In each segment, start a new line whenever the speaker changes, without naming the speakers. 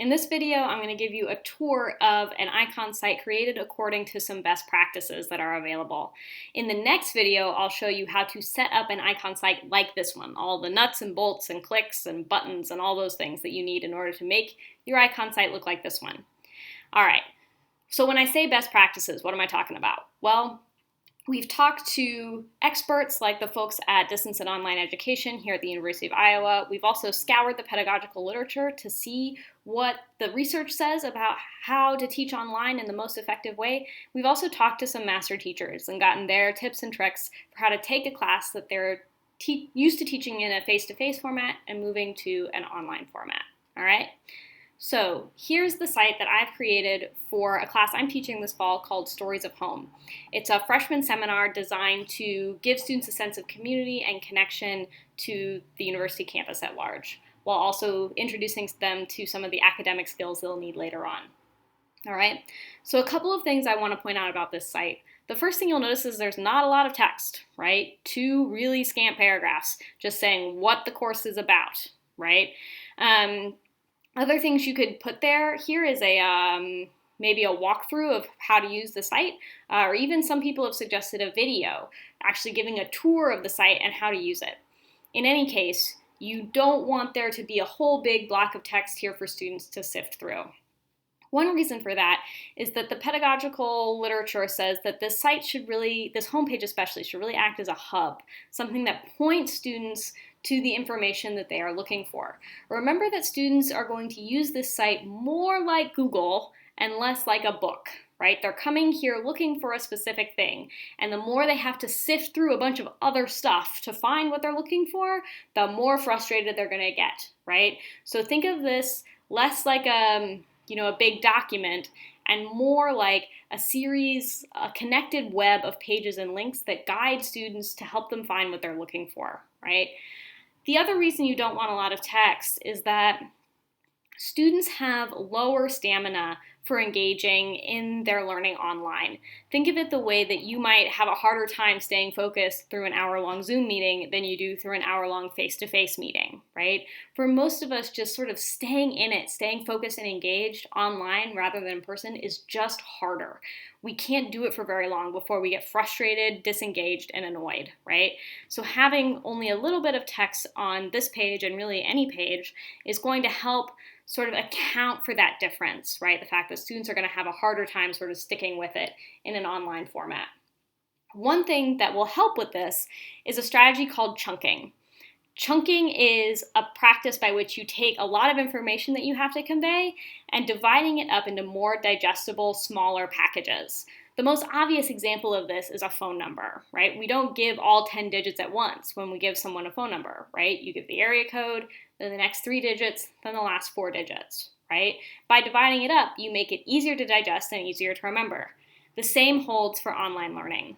In this video, I'm going to give you a tour of an icon site created according to some best practices that are available. In the next video, I'll show you how to set up an icon site like this one, all the nuts and bolts and clicks and buttons and all those things that you need in order to make your icon site look like this one. All right, so when I say best practices, what am I talking about? Well, we've talked to experts like the folks at Distance and Online Education here at the University of Iowa. We've also scoured the pedagogical literature to see what the research says about how to teach online in the most effective way. We've also talked to some master teachers and gotten their tips and tricks for how to take a class that they're used to teaching in a face-to-face format and moving to an online format. All right? So here's the site that I've created for a class I'm teaching this fall called Stories of Home. It's a freshman seminar designed to give students a sense of community and connection to the university campus at large, while also introducing them to some of the academic skills they'll need later on. All right, so a couple of things I want to point out about this site. The first thing you'll notice is there's not a lot of text, right? 2 really scant paragraphs just saying what the course is about, right? Other things you could put here is maybe a walkthrough of how to use the site, or even some people have suggested a video actually giving a tour of the site and how to use it. In any case, you don't want there to be a whole big block of text here for students to sift through. One reason for that is that the pedagogical literature says that this site this homepage especially, should really act as a hub, something that points students to the information that they are looking for. Remember that students are going to use this site more like Google and less like a book, right? They're coming here looking for a specific thing, and the more they have to sift through a bunch of other stuff to find what they're looking for, the more frustrated they're gonna get, right? So think of this less like a big document and more like a connected web of pages and links that guide students to help them find what they're looking for, right? The other reason you don't want a lot of text is that students have lower stamina for engaging in their learning online. Think of it the way that you might have a harder time staying focused through an hour-long Zoom meeting than you do through an hour-long face-to-face meeting, right? For most of us, just sort of staying in it, staying focused and engaged online rather than in person is just harder. We can't do it for very long before we get frustrated, disengaged, and annoyed, right? So having only a little bit of text on this page, and really any page, is going to help sort of account for that difference, right? The fact that students are going to have a harder time sort of sticking with it in an online format. One thing that will help with this is a strategy called chunking. Chunking is a practice by which you take a lot of information that you have to convey and dividing it up into more digestible, smaller packages. The most obvious example of this is a phone number, right? We don't give all 10 digits at once when we give someone a phone number, right? You give the area code, then the next 3 digits, then the last 4 digits, right? By dividing it up, you make it easier to digest and easier to remember. The same holds for online learning.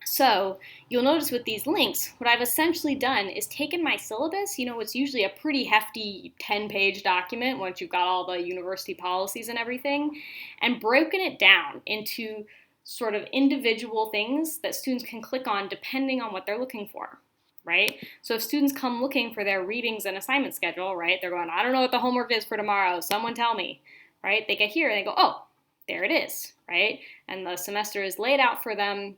So you'll notice with these links, what I've essentially done is taken my syllabus, it's usually a pretty hefty 10-page document once you've got all the university policies and everything, and broken it down into sort of individual things that students can click on depending on what they're looking for, right? So if students come looking for their readings and assignment schedule, right, they're going, I don't know what the homework is for tomorrow, someone tell me, right? They get here and they go, oh, there it is, right? And the semester is laid out for them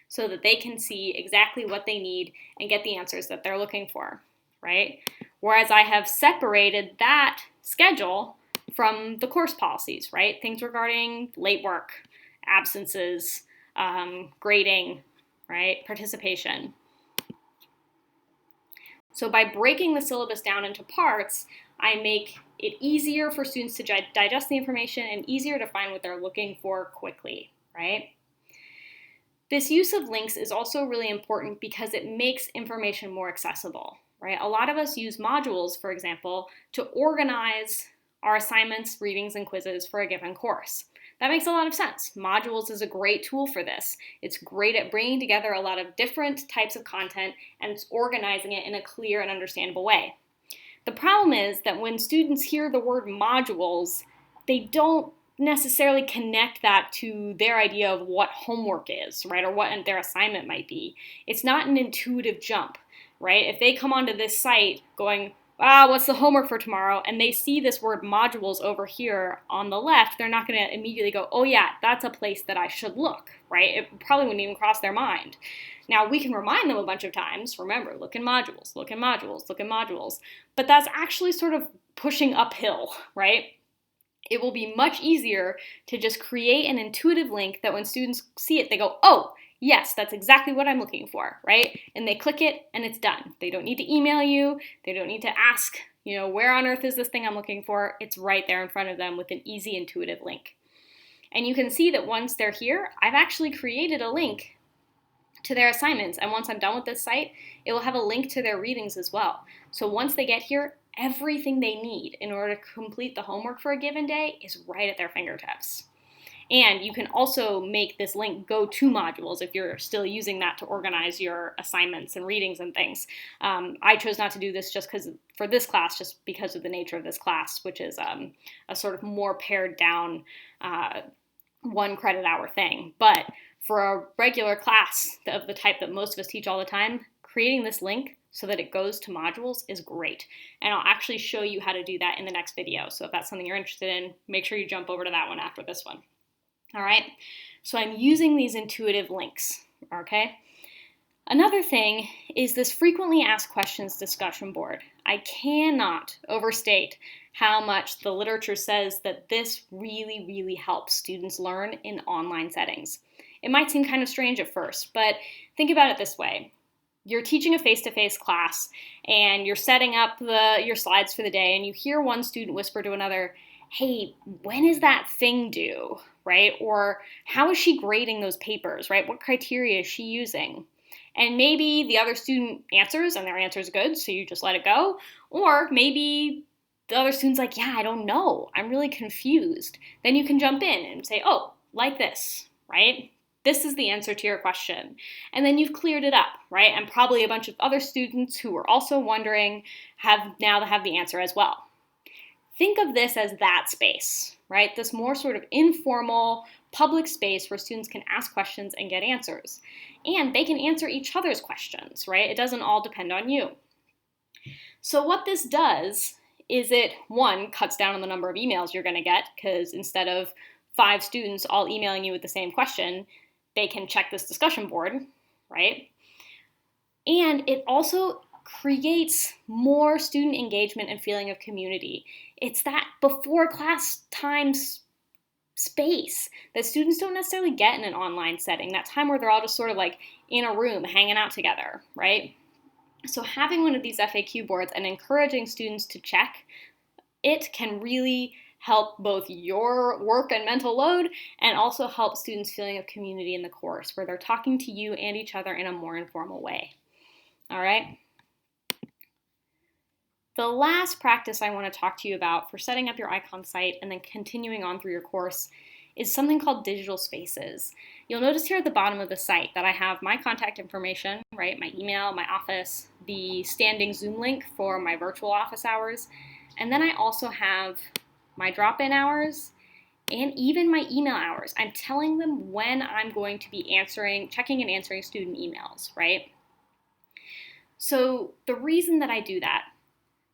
so that they can see exactly what they need and get the answers that they're looking for, right? Whereas I have separated that schedule from the course policies, right? Things regarding late work, absences, grading, right? Participation. So by breaking the syllabus down into parts, I make it easier for students to digest the information and easier to find what they're looking for quickly, right? This use of links is also really important because it makes information more accessible, right? A lot of us use modules, for example, to organize our assignments, readings, and quizzes for a given course. That makes a lot of sense. Modules is a great tool for this. It's great at bringing together a lot of different types of content and it's organizing it in a clear and understandable way. The problem is that when students hear the word modules, they don't necessarily connect that to their idea of what homework is, right, or what their assignment might be. It's not an intuitive jump, right? If they come onto this site going, what's the homework for tomorrow? And they see this word modules over here on the left, they're not going to immediately go, oh yeah, that's a place that I should look, right? It probably wouldn't even cross their mind. Now, we can remind them a bunch of times, remember, look in modules, look in modules, look in modules, but that's actually sort of pushing uphill, right? It will be much easier to just create an intuitive link that when students see it, they go, oh, yes, that's exactly what I'm looking for, right? And they click it and it's done. They don't need to email you. They don't need to ask, where on earth is this thing I'm looking for? It's right there in front of them with an easy, intuitive link. And you can see that once they're here, I've actually created a link to their assignments. And once I'm done with this site, it will have a link to their readings as well. So once they get here, everything they need in order to complete the homework for a given day is right at their fingertips. And you can also make this link go to modules if you're still using that to organize your assignments and readings and things. I chose not to do this just for this class, just because of the nature of this class, which is a sort of more pared down 1 credit hour thing. But for a regular class of the type that most of us teach all the time, creating this link so that it goes to modules is great. And I'll actually show you how to do that in the next video. So if that's something you're interested in, make sure you jump over to that one after this one. All right, so I'm using these intuitive links, okay? Another thing is this frequently asked questions discussion board. I cannot overstate how much the literature says that this really, really helps students learn in online settings. It might seem kind of strange at first, but think about it this way. You're teaching a face-to-face class and you're setting up your slides for the day, and you hear one student whisper to another, hey, when is that thing due, right? Or how is she grading those papers, right? What criteria is she using? And maybe the other student answers and their answer is good, so you just let it go. Or maybe the other student's like, yeah, I don't know, I'm really confused. Then you can jump in and say, oh, like this, right? This is the answer to your question. And then you've cleared it up, right? And probably a bunch of other students who were also wondering have the answer as well. Think of this as that space, right? This more sort of informal public space where students can ask questions and get answers. And they can answer each other's questions, right? It doesn't all depend on you. So what this does is it, one, cuts down on the number of emails you're going to get, because instead of 5 students all emailing you with the same question, they can check this discussion board, right? And it also creates more student engagement and feeling of community. It's that before class time space that students don't necessarily get in an online setting, that time where they're all just sort of like in a room hanging out together, right? So having one of these FAQ boards and encouraging students to check it can really help both your work and mental load, and also help students' feeling of community in the course, where they're talking to you and each other in a more informal way. All right? The last practice I want to talk to you about for setting up your icon site and then continuing on through your course is something called digital spaces. You'll notice here at the bottom of the site that I have my contact information, right? My email, my office, the standing Zoom link for my virtual office hours, and then I also have my drop-in hours, and even my email hours. I'm telling them when I'm going to be checking and answering student emails, right? So the reason that I do that,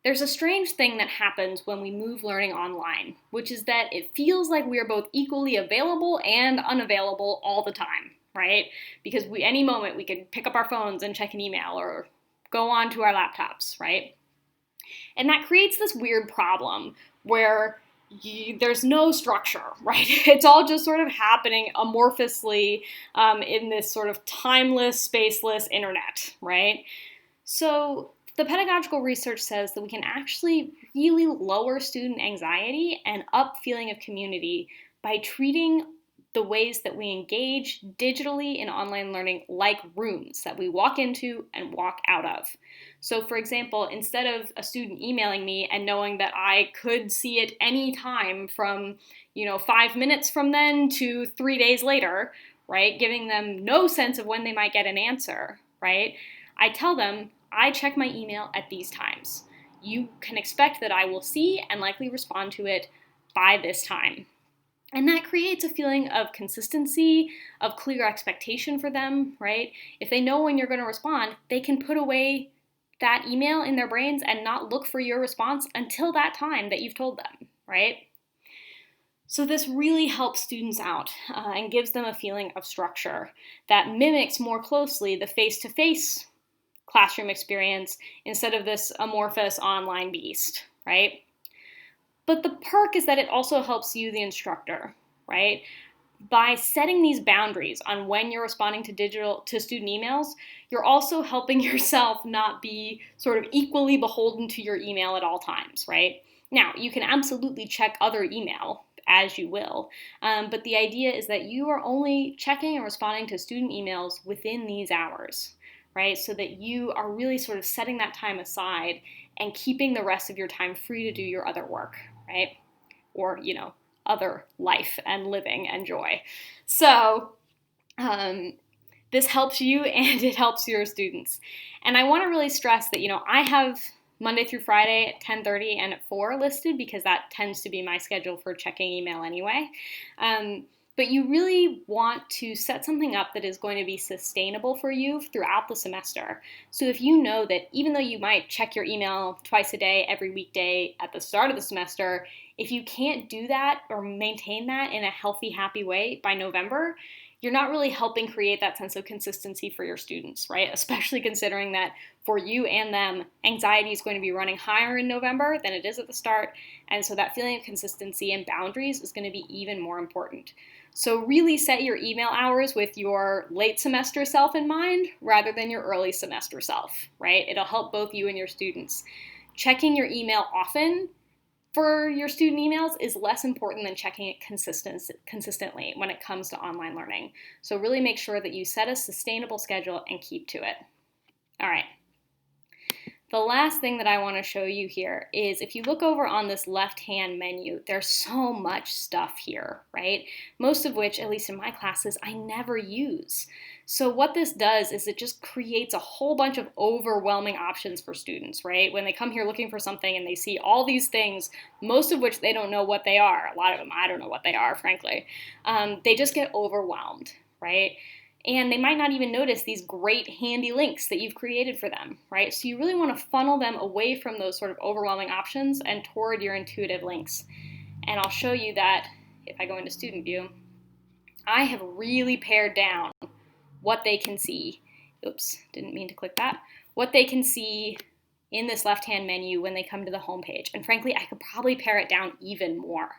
there's a strange thing that happens when we move learning online, which is that it feels like we are both equally available and unavailable all the time, right? Because any moment we could pick up our phones and check an email or go on to our laptops, right? And that creates this weird problem where there's no structure, right? It's all just sort of happening amorphously in this sort of timeless, spaceless internet, right? So the pedagogical research says that we can actually really lower student anxiety and up feeling of community by treating the ways that we engage digitally in online learning like rooms that we walk into and walk out of. So for example, instead of a student emailing me and knowing that I could see it any time from 5 minutes from then to 3 days later, right, giving them no sense of when they might get an answer, right, I tell them, I check my email at these times. You can expect that I will see and likely respond to it by this time. And that creates a feeling of consistency, of clear expectation for them, right? If they know when you're going to respond, they can put away that email in their brains and not look for your response until that time that you've told them, right? So this really helps students out and gives them a feeling of structure that mimics more closely the face-to-face classroom experience instead of this amorphous online beast, right? But the perk is that it also helps you, the instructor, right? By setting these boundaries on when you're responding to student emails, you're also helping yourself not be sort of equally beholden to your email at all times, right? Now, you can absolutely check other email as you will, but the idea is that you are only checking and responding to student emails within these hours, right? So that you are really sort of setting that time aside and keeping the rest of your time free to do your other work, right? Or, other life and living and joy. So this helps you and it helps your students. And I want to really stress that, I have Monday through Friday at 10:30 and at 4 listed because that tends to be my schedule for checking email anyway. But you really want to set something up that is going to be sustainable for you throughout the semester. So if you know that even though you might check your email twice a day, every weekday at the start of the semester, if you can't do that or maintain that in a healthy, happy way by November, you're not really helping create that sense of consistency for your students, right? Especially considering that for you and them, anxiety is going to be running higher in November than it is at the start. And so that feeling of consistency and boundaries is going to be even more important. So really set your email hours with your late semester self in mind rather than your early semester self, right? It'll help both you and your students. Checking your email often for your student emails is less important than checking it consistently when it comes to online learning. So really make sure that you set a sustainable schedule and keep to it. All right. The last thing that I want to show you here is if you look over on this left-hand menu, there's so much stuff here, right? Most of which, at least in my classes, I never use. So what this does is it just creates a whole bunch of overwhelming options for students, right? When they come here looking for something and they see all these things, most of which they don't know what they are. A lot of them, I don't know what they are, frankly. They just get overwhelmed, right? And they might not even notice these great handy links that you've created for them, right? So you really want to funnel them away from those sort of overwhelming options and toward your intuitive links. And I'll show you that if I go into student view, I have really pared down what they can see. Oops, didn't mean to click that. What they can see in this left-hand menu when they come to the home page. And frankly, I could probably pare it down even more.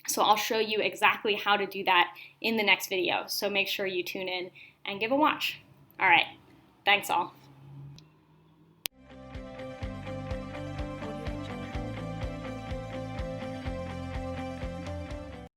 So I'll show you exactly how to do that in the next video. So make sure you tune in and give a watch. All right, thanks all.